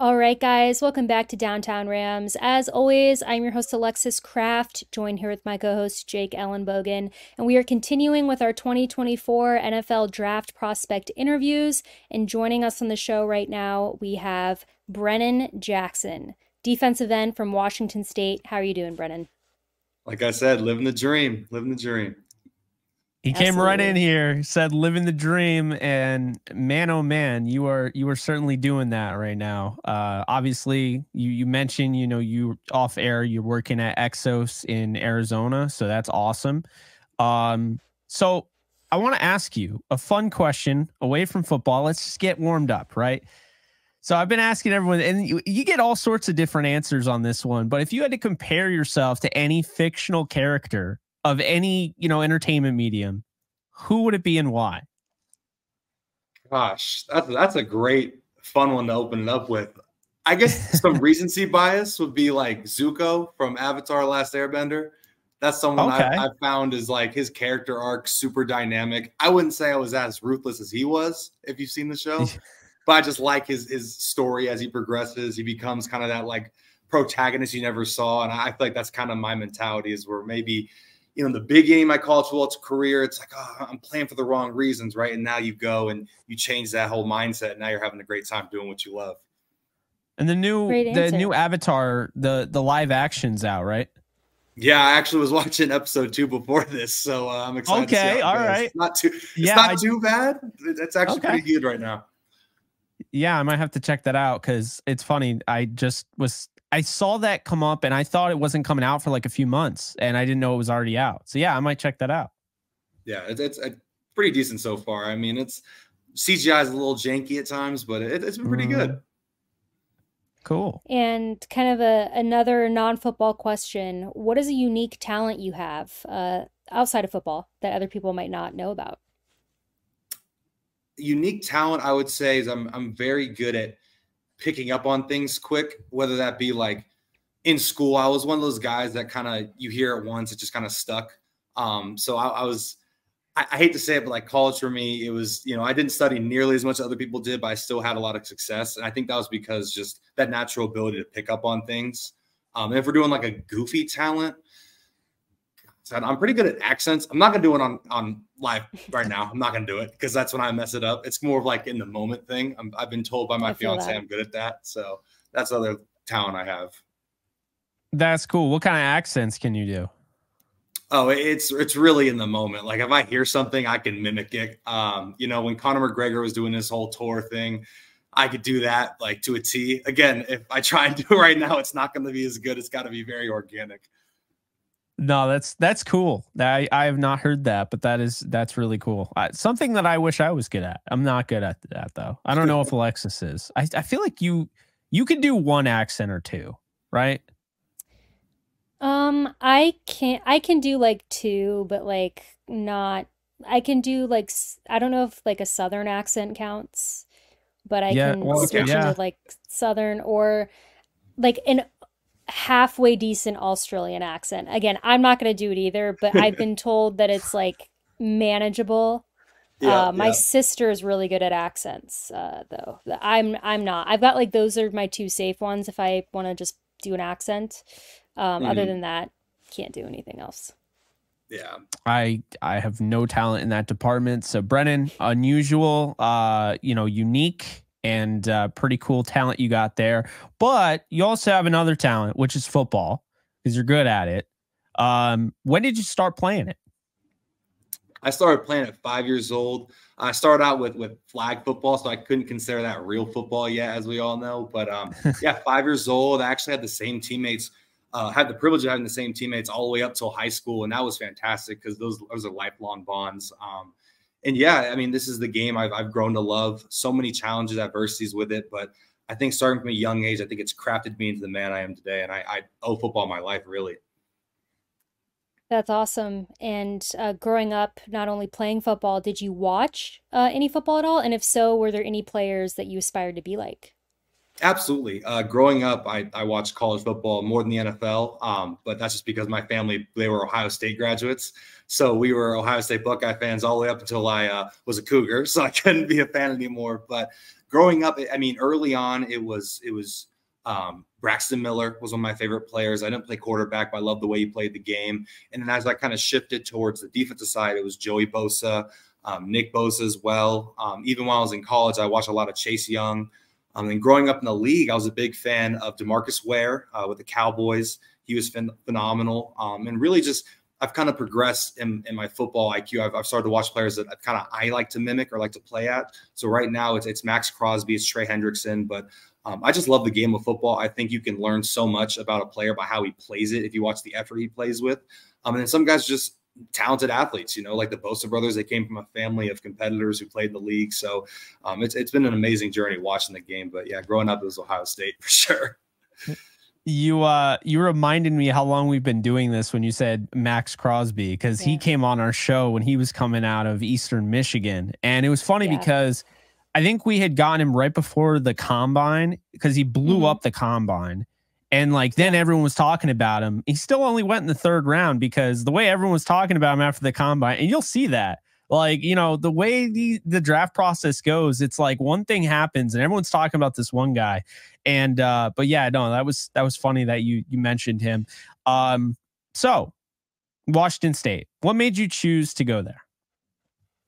All right, guys, welcome back to Downtown Rams. As always, I'm your host, Alexis Kraft, joined here with my co host, Jake Ellenbogen, and we are continuing with our 2024 NFL Draft Prospect interviews. And joining us on the show right now, we have Brennan Jackson, defensive end from Washington State. How are you doing, Brennan? Like I said, living the dream, living the dream. He came right in here, said living the dream, and man, oh man, you are certainly doing that right now. Obviously, you mentioned, you off air, you're working at Exos in Arizona, so that's awesome. So I want to ask you a fun question away from football. Let's just get warmed up, right? So I've been asking everyone, and you get all sorts of different answers on this one, but if you had to compare yourself to any fictional character of any, entertainment medium, who would it be and why? Gosh, that's a great, fun one to open it up with. I guess some recency bias would be like Zuko from Avatar: Last Airbender. That's someone I found is like his character arc super dynamic. I wouldn't say I was as ruthless as he was, if you've seen the show, but I just like his story as he progresses. He becomes kind of that like protagonist you never saw, and I feel like that's kind of my mentality, is where maybe the big game, my college football career, it's like, oh, I'm playing for the wrong reasons, right? And now you go and you change that whole mindset. And now you're having a great time doing what you love. And the new Avatar, the live action's out, right? Yeah, I actually was watching episode 2 before this, so I'm excited. Okay, to see how all right. It's not too bad. It's actually pretty good right now. Yeah, I might have to check that out because it's funny. I saw that come up and I thought it wasn't coming out for like a few months and I didn't know it was already out. So yeah, I might check that out. Yeah, it's pretty decent so far. I mean, it's CGI is a little janky at times, but it's been pretty good. Cool. And kind of another non-football question. What is a unique talent you have outside of football that other people might not know about? Unique talent, I would say, is I'm very good at picking up on things quick, whether that be like in school. I was one of those guys that kind of, you hear it once, it just kind of stuck. So I hate to say it, but like college for me, it was, I didn't study nearly as much as other people did, but I still had a lot of success. And I think that was because just that natural ability to pick up on things. And if we're doing like a goofy talent, I'm pretty good at accents. I'm not going to do it on live right now. I'm not going to do it because that's when I mess it up. It's more of like in the moment thing. I've been told by my fiance I'm good at that. So that's other talent I have. That's cool. What kind of accents can you do? Oh, it's really in the moment. Like if I hear something, I can mimic it. When Conor McGregor was doing this whole tour thing, I could do that like to a T. Again, if I try and do it right now, it's not going to be as good. It's got to be very organic. No, that's cool. I have not heard that, but that's really cool. Something that I wish I was good at. I'm not good at that though. I don't know if Alexis is. I feel like you can do one accent or two, right? I can do like two, but like not. I can do like I don't know if like a Southern accent counts, but I can switch into like Southern or like an halfway decent Australian accent. Again, I'm not going to do it either, but I've been told that it's like manageable. My sister is really good at accents, though. I'm not. I've got like those are my two safe ones if I want to just do an accent. Other than that, can't do anything else. Yeah. I have no talent in that department. So Brennan, unusual, unique and pretty cool talent you got there. But you also have another talent, which is football, because you're good at it. When did you start playing it? I started playing at 5 years old. I started out with flag football, so I couldn't consider that real football yet, as we all know. But yeah, 5 years old. I actually had the same teammates, had the privilege of having the same teammates all the way up till high school. And that was fantastic because those are lifelong bonds. And yeah, I mean, this is the game I've grown to love. So many challenges, adversities with it. But I think starting from a young age, I think it's crafted me into the man I am today. And I owe football my life, really. That's awesome. And growing up, not only playing football, did you watch any football at all? And if so, were there any players that you aspired to be like? Absolutely. Growing up, I watched college football more than the NFL, but that's just because my family, they were Ohio State graduates. So we were Ohio State Buckeye fans all the way up until I was a Cougar. So I couldn't be a fan anymore. But growing up, I mean, early on, it was Braxton Miller was one of my favorite players. I didn't play quarterback, but I loved the way he played the game. And then as I kind of shifted towards the defensive side, it was Joey Bosa, Nick Bosa as well. Even while I was in college, I watched a lot of Chase Young. And growing up in the league, I was a big fan of DeMarcus Ware with the Cowboys. He was phenomenal. And really just I've kind of progressed in my football IQ. I've started to watch players that I like to mimic or like to play at. So right now it's Max Crosby, it's Trey Hendrickson. But I just love the game of football. I think you can learn so much about a player by how he plays it if you watch the effort he plays with. And then some guys just talented athletes, you know, like the Bosa brothers. They came from a family of competitors who played in the league. So it's been an amazing journey watching the game. But yeah, growing up, it was Ohio State for sure. You reminded me how long we've been doing this when you said Max Crosby, because he came on our show when he was coming out of Eastern Michigan. And it was funny because I think we had gotten him right before the combine, because he blew up the combine. And like then everyone was talking about him. He still only went in the 3rd round because the way everyone was talking about him after the combine, and you'll see that, like, you know, the way the draft process goes, it's like one thing happens and everyone's talking about this one guy. And but yeah, no, that was funny that you mentioned him. So Washington State, what made you choose to go there?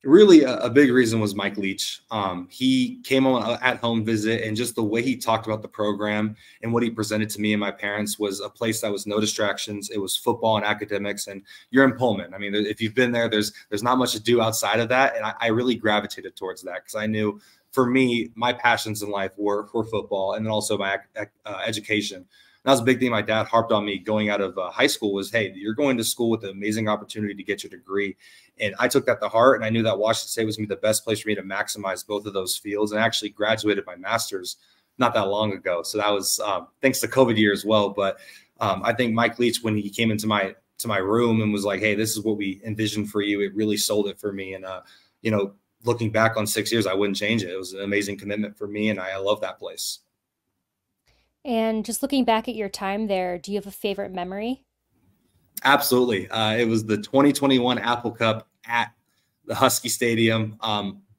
Really, a big reason was Mike Leach. He came on an at-home visit, and just the way he talked about the program and what he presented to me and my parents was a place that was no distractions. It was football and academics, and you're in Pullman. I mean, if you've been there, there's not much to do outside of that, and I really gravitated towards that because I knew, for me, my passions in life were for football and then also my education. That was a big thing my dad harped on me going out of high school was, hey, you're going to school with an amazing opportunity to get your degree. And I took that to heart, and I knew that Washington State was going to be the best place for me to maximize both of those fields, and I actually graduated my master's not that long ago. So that was thanks to COVID year as well. But I think Mike Leach, when he came into my room and was like, hey, this is what we envisioned for you, it really sold it for me. And, you know, looking back on 6 years, I wouldn't change it. It was an amazing commitment for me, and I love that place. And just looking back at your time there, do you have a favorite memory? Absolutely. It was the 2021 Apple Cup at the Husky Stadium,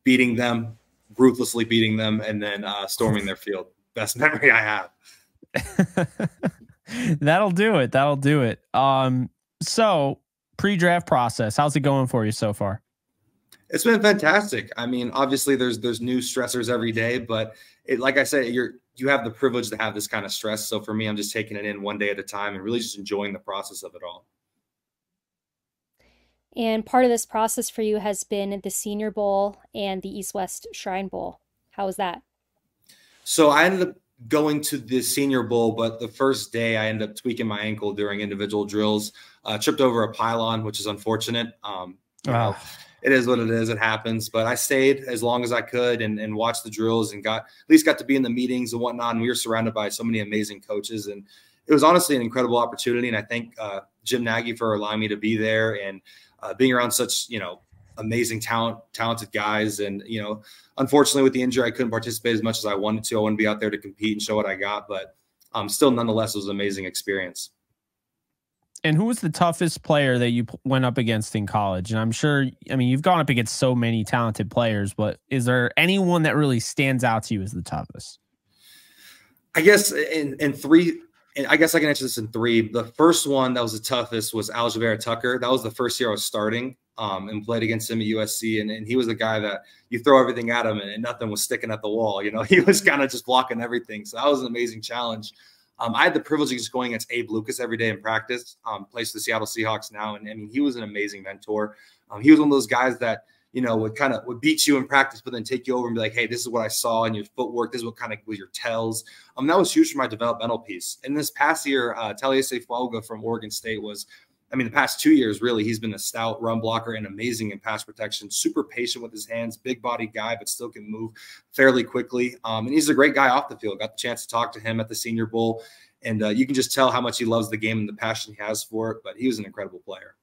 beating them, ruthlessly beating them, and then storming their field. Best memory I have. That'll do it. That'll do it. So pre-draft process, how's it going for you so far? It's been fantastic. I mean, obviously there's new stressors every day, but like I said, you have the privilege to have this kind of stress. So for me, I'm just taking it in one day at a time and really just enjoying the process of it all. And part of this process for you has been the Senior Bowl and the East-West Shrine Bowl. How was that? So I ended up going to the Senior Bowl, but the first day I ended up tweaking my ankle during individual drills, tripped over a pylon, which is unfortunate. You know, it is what it is. It happens. But I stayed as long as I could and watched the drills and at least got to be in the meetings and whatnot. And we were surrounded by so many amazing coaches. And it was honestly an incredible opportunity. And I thank Jim Nagy for allowing me to be there and being around such, you know, amazing talented guys. And, you know, unfortunately with the injury, I couldn't participate as much as I wanted to. I wanted to be out there to compete and show what I got. But still, nonetheless, it was an amazing experience. And who was the toughest player that you went up against in college? And I'm sure, I mean, you've gone up against so many talented players, but is there anyone that really stands out to you as the toughest? I guess in three, and I guess I can answer this in three. The first one that was the toughest was Aljavera Tucker. That was the first year I was starting and played against him at USC. And he was the guy that you throw everything at him and nothing was sticking at the wall. You know, he was kind of just blocking everything. So that was an amazing challenge. I had the privilege of just going against Abe Lucas every day in practice, plays for the Seattle Seahawks now. And I mean, he was an amazing mentor. He was one of those guys that, you know, would beat you in practice, but then take you over and be like, hey, this is what I saw in your footwork. This is what kind of was your tells. That was huge for my developmental piece. And this past year, Taliesin Fuaga from Oregon State was, I mean, the past 2 years, really, he's been a stout run blocker and amazing in pass protection, super patient with his hands, big body guy, but still can move fairly quickly. And he's a great guy off the field. Got the chance to talk to him at the Senior Bowl. And you can just tell how much he loves the game and the passion he has for it. But he was an incredible player.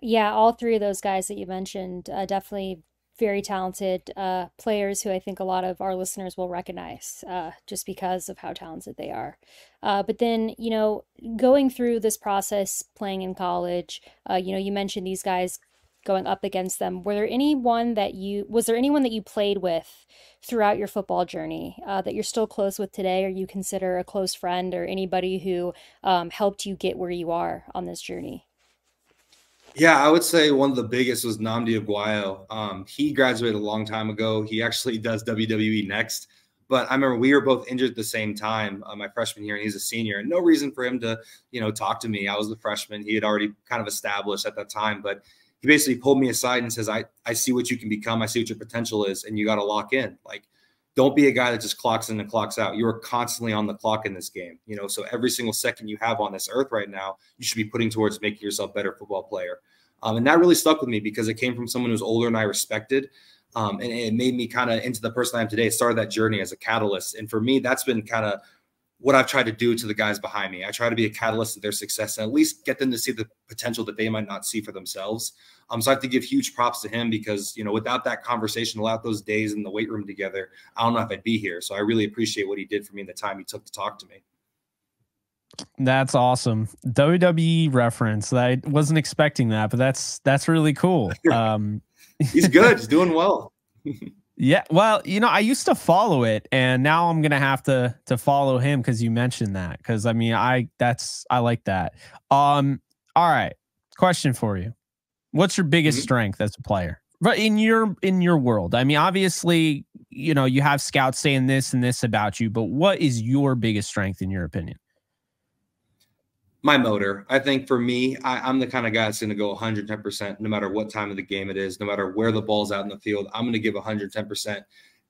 Yeah, all three of those guys that you mentioned, definitely very talented players who I think a lot of our listeners will recognize just because of how talented they are. But then, you know, going through this process, playing in college, you know, you mentioned these guys going up against them. Was there anyone that you played with throughout your football journey that you're still close with today, or you consider a close friend, or anybody who helped you get where you are on this journey? Yeah, I would say one of the biggest was Nnamdi Aguayo. He graduated a long time ago. He actually does WWE next. But I remember we were both injured at the same time, my freshman year, and he's a senior. And no reason for him to, you know, talk to me. I was the freshman. He had already kind of established at that time. But he basically pulled me aside and says, I see what you can become. I see what your potential is, and you got to lock in. Like, don't be a guy that just clocks in and clocks out. You are constantly on the clock in this game. You know, so every single second you have on this earth right now, you should be putting towards making yourself a better football player. And that really stuck with me because it came from someone who's older and I respected. And it made me kind of into the person I am today. It started that journey as a catalyst. And for me, that's been kind of what I've tried to do to the guys behind me. I try to be a catalyst to their success and at least get them to see the potential that they might not see for themselves. So I have to give huge props to him because, you know, without that conversation, without those days in the weight room together, I don't know if I'd be here. So I really appreciate what he did for me and the time he took to talk to me. That's awesome. WWE reference. I wasn't expecting that, but that's really cool. He's good. He's doing well. Yeah. Well, you know, I used to follow it and now I'm going to have to follow him because you mentioned that. Because I mean, I like that. All right. Question for you. What's your biggest strength as a player? But in your world? I mean, obviously, you know, you have scouts saying this and this about you, but what is your biggest strength in your opinion? My motor. I think for me, I'm the kind of guy that's going to go 110% no matter what time of the game it is, no matter where the ball's out in the field. I'm going to give 110%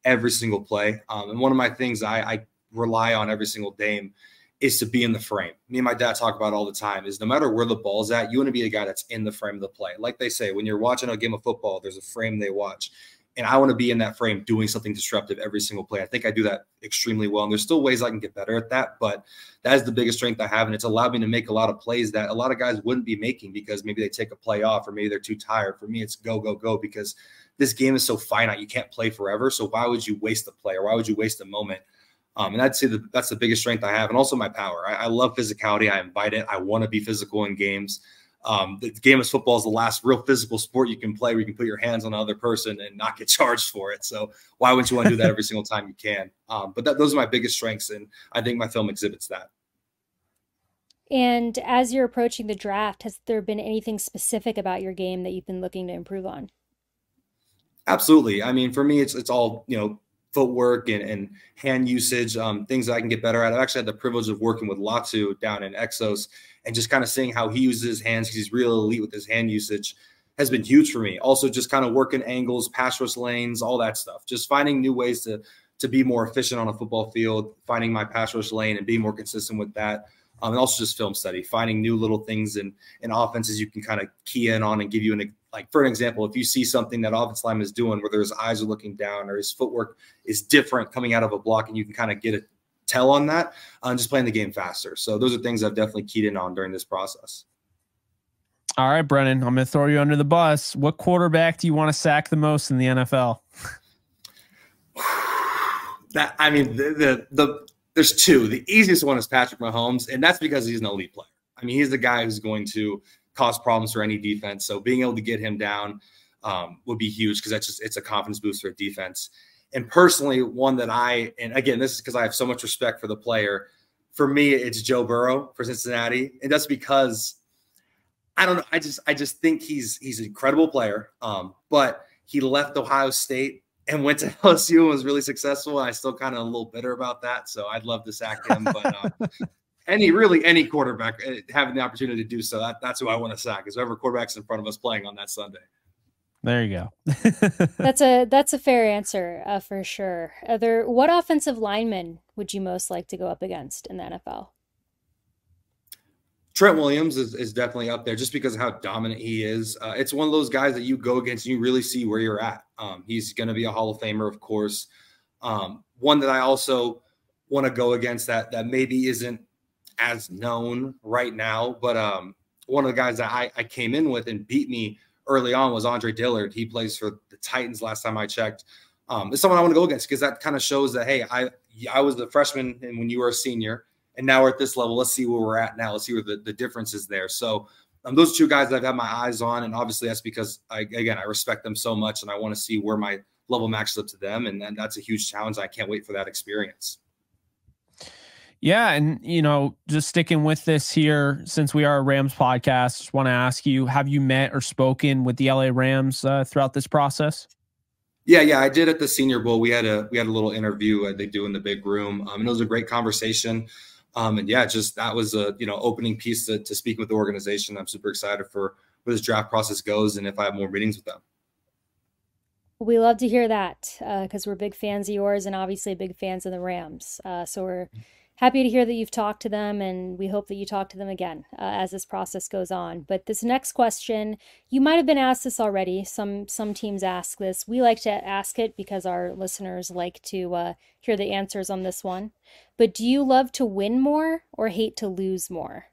every single play. And one of my things I rely on every single game is to be in the frame. Me and my dad talk about all the time is no matter where the ball's at, you want to be a guy that's in the frame of the play. Like they say, when you're watching a game of football, there's a frame they watch. And I want to be in that frame doing something disruptive every single play. I think I do that extremely well. And there's still ways I can get better at that, but that is the biggest strength I have. And it's allowed me to make a lot of plays that a lot of guys wouldn't be making because maybe they take a play off or maybe they're too tired. For me, it's go, go, go because this game is so finite. You can't play forever. So why would you waste the play or why would you waste a moment? And I'd say that's the biggest strength I have. And also my power. I love physicality. I invite it. I want to be physical in games. The game of football is the last real physical sport you can play where you can put your hands on another person and not get charged for it. So why wouldn't you want to do that every single time you can? But those are my biggest strengths, and I think my film exhibits that. And as you're approaching the draft, has there been anything specific about your game that you've been looking to improve on? Absolutely. I mean, for me, it's all, you know, footwork and hand usage, things that I can get better at. I've actually had the privilege of working with Latu down in Exos and just kind of seeing how he uses his hands. He's real elite with his hand usage has been huge for me. Also just kind of working angles, pass rush lanes, all that stuff. Just finding new ways to be more efficient on a football field, finding my pass rush lane and being more consistent with that. And also just film study, finding new little things in offenses you can kind of key in on and give you like, for an example, if you see something that offensive lineman is doing, whether his eyes are looking down or his footwork is different coming out of a block, and you can kind of get a tell on that, just playing the game faster. So those are things I've definitely keyed in on during this process. All right, Brennan, I'm going to throw you under the bus. What quarterback do you want to sack the most in the NFL? There's two. The easiest one is Patrick Mahomes, and that's because he's an elite player. I mean, he's the guy who's going to cause problems for any defense. So being able to get him down would be huge because it's a confidence boost for a defense. And personally, one that and again, this is because I have so much respect for the player. For me, it's Joe Burrow for Cincinnati. And that's because I don't know. I just think he's an incredible player. But he left Ohio State and went to LSU and was really successful. And I still kind of a little bitter about that. So I'd love to sack him. But any quarterback having the opportunity to do so, that's who I want to sack, is whoever quarterback's in front of us playing on that Sunday. There you go. That's a fair answer for sure. What offensive lineman would you most like to go up against in the NFL? Trent Williams is definitely up there just because of how dominant he is. It's one of those guys that you go against and you really see where you're at. He's going to be a Hall of Famer, of course. One that I also want to go against that maybe isn't as known right now, but one of the guys that I came in with and beat me early on was Andre Dillard. He plays for the Titans last time I checked. It's someone I want to go against because that kind of shows that, hey, I was a freshman and when you were a senior, and now we're at this level. Let's see where we're at now. Let's see where the difference is there. So those two guys I've had my eyes on, and obviously that's because, I respect them so much, and I want to see where my level matches up to them, and that's a huge challenge. I can't wait for that experience. Yeah, and, just sticking with this here, since we are a Rams podcast, just want to ask you, have you met or spoken with the LA Rams throughout this process? Yeah, I did at the Senior Bowl. We had a little interview they do in the big room, and it was a great conversation. And yeah, just that was a opening piece to speak with the organization. I'm super excited for where this draft process goes, and if I have more meetings with them. We love to hear that because we're big fans of yours, and obviously big fans of the Rams. So we're happy to hear that you've talked to them, and we hope that you talk to them again as this process goes on. But this next question, you might have been asked this already. Some teams ask this. We like to ask it because our listeners like to hear the answers on this one. But do you love to win more or hate to lose more?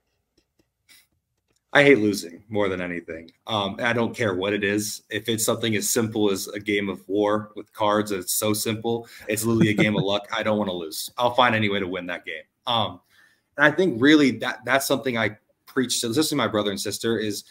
I hate losing more than anything. I don't care what it is. If it's something as simple as a game of war with cards, it's so simple. It's literally a game of luck. I don't want to lose. I'll find any way to win that game. And I think really that's something I preach to, especially my brother and sister, is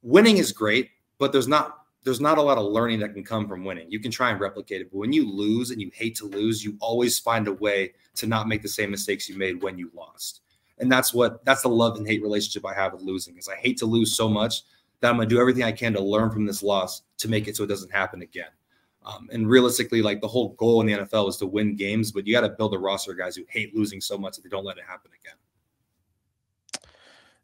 winning is great, but there's not a lot of learning that can come from winning. You can try and replicate it, but when you lose and you hate to lose, you always find a way to not make the same mistakes you made when you lost. And that's the love and hate relationship I have with losing, is I hate to lose so much that I'm going to do everything I can to learn from this loss to make it so it doesn't happen again. And realistically, like, the whole goal in the NFL is to win games, but you got to build a roster of guys who hate losing so much that they don't let it happen again.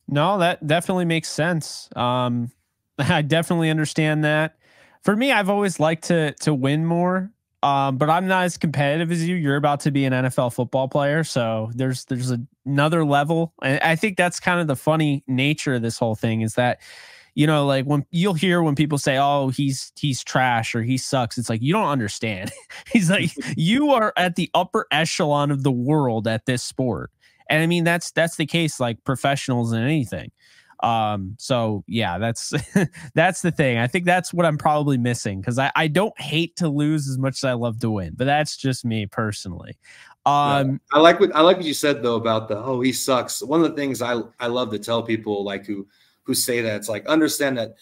No, that definitely makes sense. I definitely understand that. For me, I've always liked to win more. But I'm not as competitive as you. You're about to be an NFL football player, so there's another level. And I think that's kind of the funny nature of this whole thing, is that, like, when you'll hear when people say, "Oh, he's trash" or "he sucks," it's like, you don't understand. He's like, you are at the upper echelon of the world at this sport, and I mean that's the case, like professionals in anything. So yeah, that's that's the thing. I think that's what I'm probably missing, because I don't hate to lose as much as I love to win, but that's just me personally. I like what you said though about he sucks. One of the things I love to tell people, like, who say that, it's like, understand that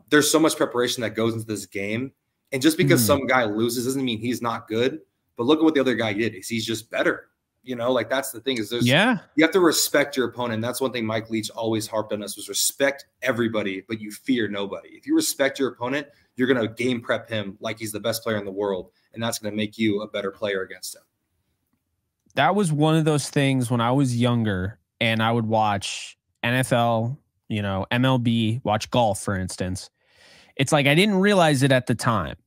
there's so much preparation that goes into this game, and just because some guy loses doesn't mean he's not good. But look at what the other guy did. He's just better. Like, that's the thing, is you have to respect your opponent. That's one thing Mike Leach always harped on us, was respect everybody, but you fear nobody. If you respect your opponent, you're going to game prep him like he's the best player in the world, and that's going to make you a better player against him. That was one of those things when I was younger and I would watch NFL, MLB, watch golf, for instance. It's like, I didn't realize it at the time.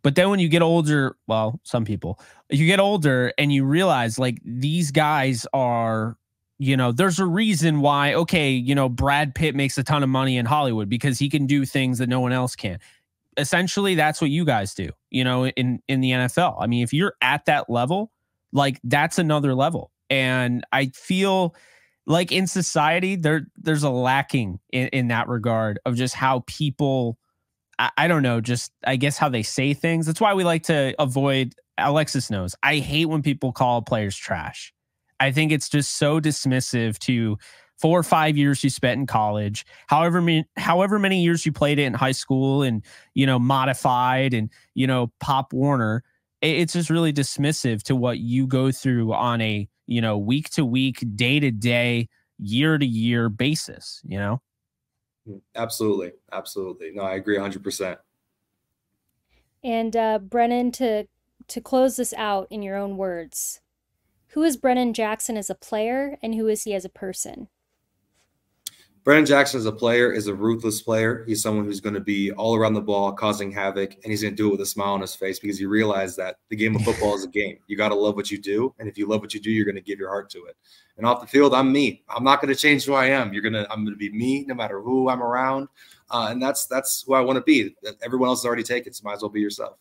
But then when you get older, well, some people, you get older and you realize, like, these guys are, there's a reason why, okay, Brad Pitt makes a ton of money in Hollywood because he can do things that no one else can. Essentially, that's what you guys do, in the NFL. I mean, if you're at that level, like, that's another level. And I feel like in society, there's a lacking in that regard of just how people, I don't know, just, I guess, how they say things. That's why we like to avoid, Alexis knows, I hate when people call players trash. I think it's just so dismissive to 4 or 5 years you spent in college, however many years you played it in high school and, modified and, Pop Warner. It's just really dismissive to what you go through on a, week to week, day to day, year to year basis, Absolutely. No, I agree 100%. And Brennan, to close this out in your own words, who is Brennan Jackson as a player, and who is he as a person? Brennan Jackson as a player is a ruthless player. He's someone who's going to be all around the ball, causing havoc, and he's going to do it with a smile on his face, because he realized that the game of football is a game. You got to love what you do, and if you love what you do, you're going to give your heart to it. And off the field, I'm me. I'm not going to change who I am. I'm going to be me no matter who I'm around, and that's who I want to be. Everyone else is already taken, so might as well be yourself.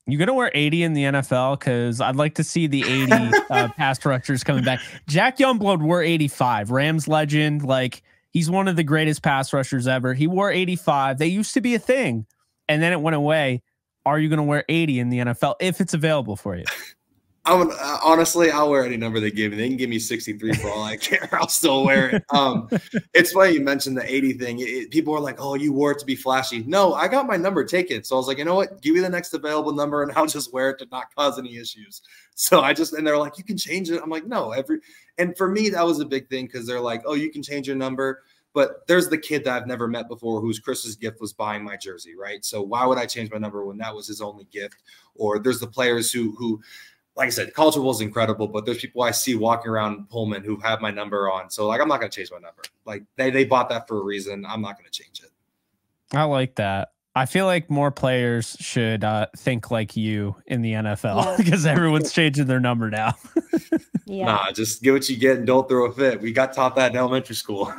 You gonna wear 80 in the NFL? Because I'd like to see the 80 pass rushers coming back. Jack Youngblood wore 85. Rams legend. Like, He's one of the greatest pass rushers ever. He wore 85. They used to be a thing, and then it went away. Are you going to wear 80 in the NFL if it's available for you? Honestly, I'll wear any number they give me. They can give me 63 for all I care. I'll still wear it. It's funny you mentioned the 80 thing. People are like, oh, you wore it to be flashy. No, I got my number taken. So I was like, you know what? Give me the next available number and I'll just wear it to not cause any issues. So and they're like, you can change it. I'm like, no. And for me, that was a big thing because they're like, oh, you can change your number. But there's the kid that I've never met before whose Chris's gift was buying my jersey, right? So why would I change my number when that was his only gift? Or there's the players who like I said, college football is incredible, but there's people I see walking around Pullman who have my number on. So, like, I'm not going to change my number. Like, they bought that for a reason. I'm not going to change it. I like that. I feel like more players should think like you in the NFL because everyone's changing their number now. Nah, just get what you get and don't throw a fit. We got taught that in elementary school.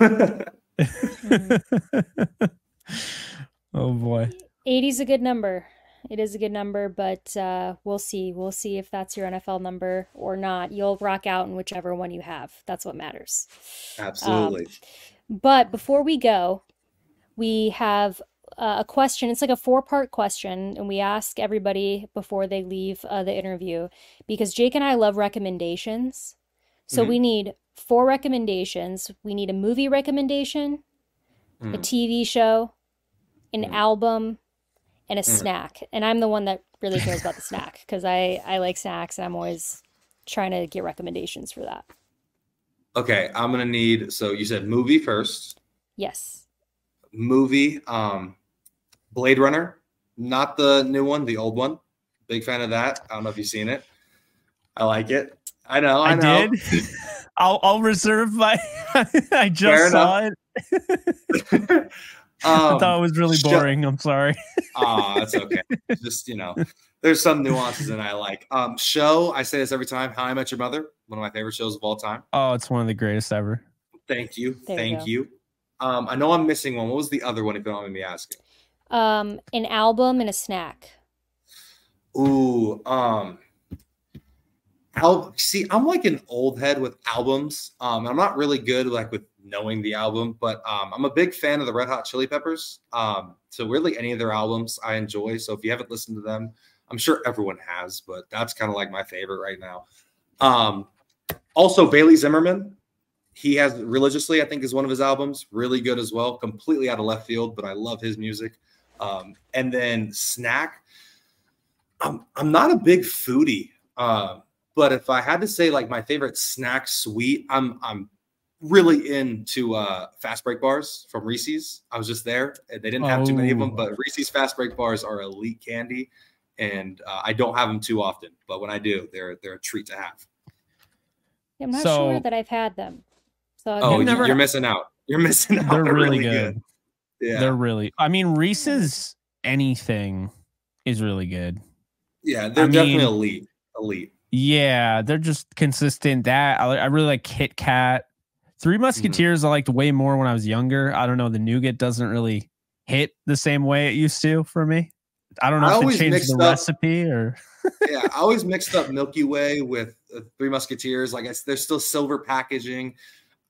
Oh, boy. 80 is a good number. It is a good number, but we'll see. We'll see if that's your NFL number or not. You'll rock out in whichever one you have. That's what matters. Absolutely. But before we go, we have a question. It's like a 4-part question, and we ask everybody before they leave the interview because Jake and I love recommendations. So we need 4 recommendations. We need a movie recommendation, a TV show, an album, and a snack. And I'm the one that really cares about the snack because I like snacks and I'm always trying to get recommendations for that. Okay, I'm going to need, so you said movie first. Yes. Movie, Blade Runner, not the new one, the old one. Big fan of that. I don't know if you've seen it. I like it. I know. I did. I'll reserve my, I just saw it. I thought it was really boring. I'm sorry. That's okay. Just, there's some nuances that I like. Show, I say this every time, How I Met Your Mother, one of my favorite shows of all time. Oh, it's one of the greatest ever. Thank you. Thank you. I know I'm missing one. What was the other one, if you don't mind me asking? An album and a snack. Ooh, see, I'm like an old head with albums. I'm not really good with knowing the album, but I'm a big fan of the Red Hot Chili Peppers. So really any of their albums I enjoy. So if you haven't listened to them, I'm sure everyone has, but that's kind of like my favorite right now. Also Bailey Zimmerman, he has Religiously, I think is one of his albums, really good as well. Completely out of left field, but I love his music. And then snack, I'm not a big foodie. But if I had to say like my favorite snack sweet, I'm really into fast break bars from Reese's. I was just there and they didn't have too many of them, but Reese's fast break bars are elite candy. And I don't have them too often, but when I do, they're a treat to have. I'm not sure that I've had them. So you're missing out. You're missing out. They're really good. Yeah. They're really, Reese's anything is really good. Yeah, they're definitely elite. Yeah, they're just consistent. I really like Kit Kat. Three Musketeers I liked way more when I was younger. I don't know. The nougat doesn't really hit the same way it used to for me. I don't know if it changed the recipe or. Yeah, I always mixed up Milky Way with Three Musketeers. Like there's still silver packaging.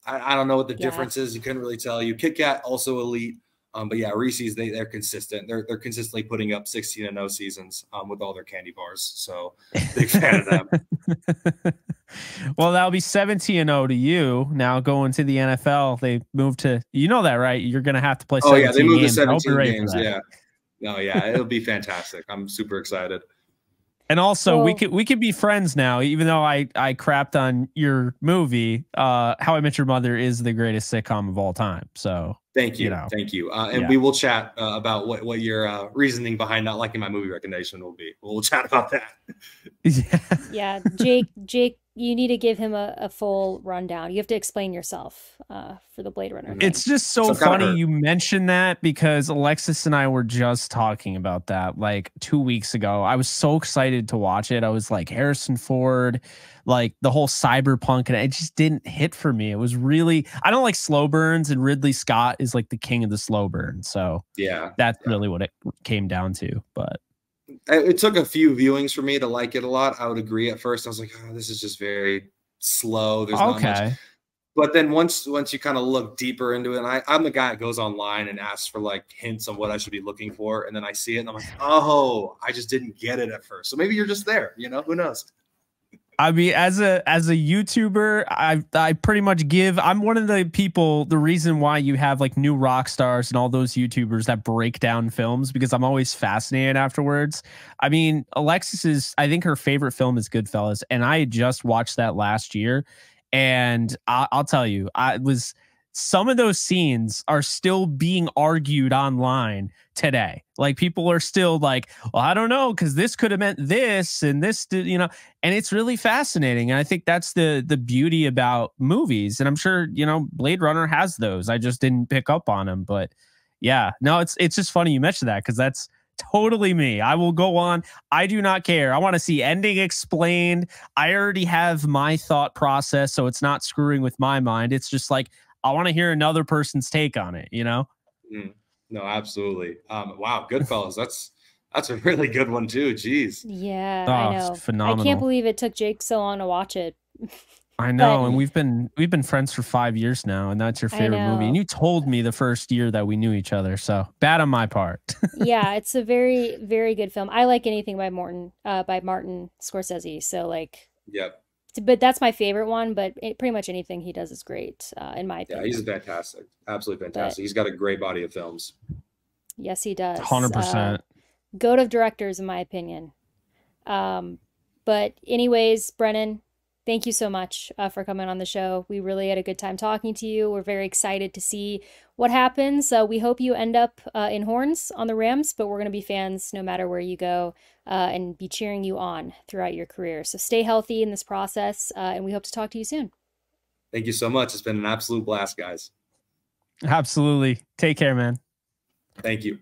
I don't know what the difference is. You couldn't really tell you. Kit Kat also elite. But yeah, Reese's, they're consistent. They're consistently putting up 16-0 seasons with all their candy bars. So big fan of them. Well, that'll be 17-0 to you. Now going to the NFL, they moved to, that, right? You're going to have to play 17 games. Oh, yeah, they moved to 17 games. Yeah. No, yeah, it'll be fantastic. I'm super excited. And also, we could be friends now, even though I crapped on your movie. How I Met Your Mother is the greatest sitcom of all time. So thank you. Thank you. And we will chat about what your reasoning behind not liking my movie recommendation will be. We'll chat about that. Yeah, Jake, you need to give him a full rundown. You have to explain yourself for the Blade Runner. It's just so funny you mentioned that because Alexis and I were just talking about that like 2 weeks ago. I was so excited to watch it. I was like Harrison Ford, like the whole cyberpunk, and it just didn't hit for me. It was really, I don't like slow burns, and Ridley Scott is like the king of the slow burn. So that's really what it came down to. But it took a few viewings for me to like it a lot. I would agree at first. I was like, oh, this is just very slow. There's not much. But then once you kind of look deeper into it, and I'm the guy that goes online and asks for like hints on what I should be looking for, and then I see it and I'm like, oh, I just didn't get it at first. So maybe you're just there, you know, who knows? I mean, as a YouTuber, I pretty much I'm one of the people, the reason why you have like new rock stars and all those YouTubers that break down films, because I'm always fascinated afterwards. I mean, I think her favorite film is Goodfellas, and I just watched that last year. And I'll tell you, some of those scenes are still being argued online today. Like people are still like, well, I don't know, because this could have meant this and this, you know, and it's really fascinating. And I think that's the beauty about movies. And I'm sure, you know, Blade Runner has those. I just didn't pick up on them. But yeah, no, it's just funny you mentioned that, because that's totally me. I will go on. I do not care. I want to see ending explained. I already have my thought process, so it's not screwing with my mind. It's just like, I want to hear another person's take on it, you know? No, absolutely. Wow, Goodfellas. That's a really good one too. Jeez. Yeah, I know. Phenomenal. I can't believe it took Jake so long to watch it. I know, and we've been friends for 5 years now, and that's your favorite movie. And you told me the first year that we knew each other, so bad on my part. Yeah, it's a very, very good film. I like anything by Martin Scorsese. So like, yep. But that's my favorite one. But pretty much anything he does is great, in my opinion. Yeah, he's fantastic. Absolutely fantastic. He's got a great body of films. Yes, he does. 100%. Goat of directors, in my opinion. But anyways, Brennan, thank you so much for coming on the show. We really had a good time talking to you. We're very excited to see what happens. We hope you end up in horns on the Rams, but we're going to be fans no matter where you go, and be cheering you on throughout your career. So stay healthy in this process, and we hope to talk to you soon. Thank you so much. It's been an absolute blast, guys. Absolutely. Take care, man. Thank you.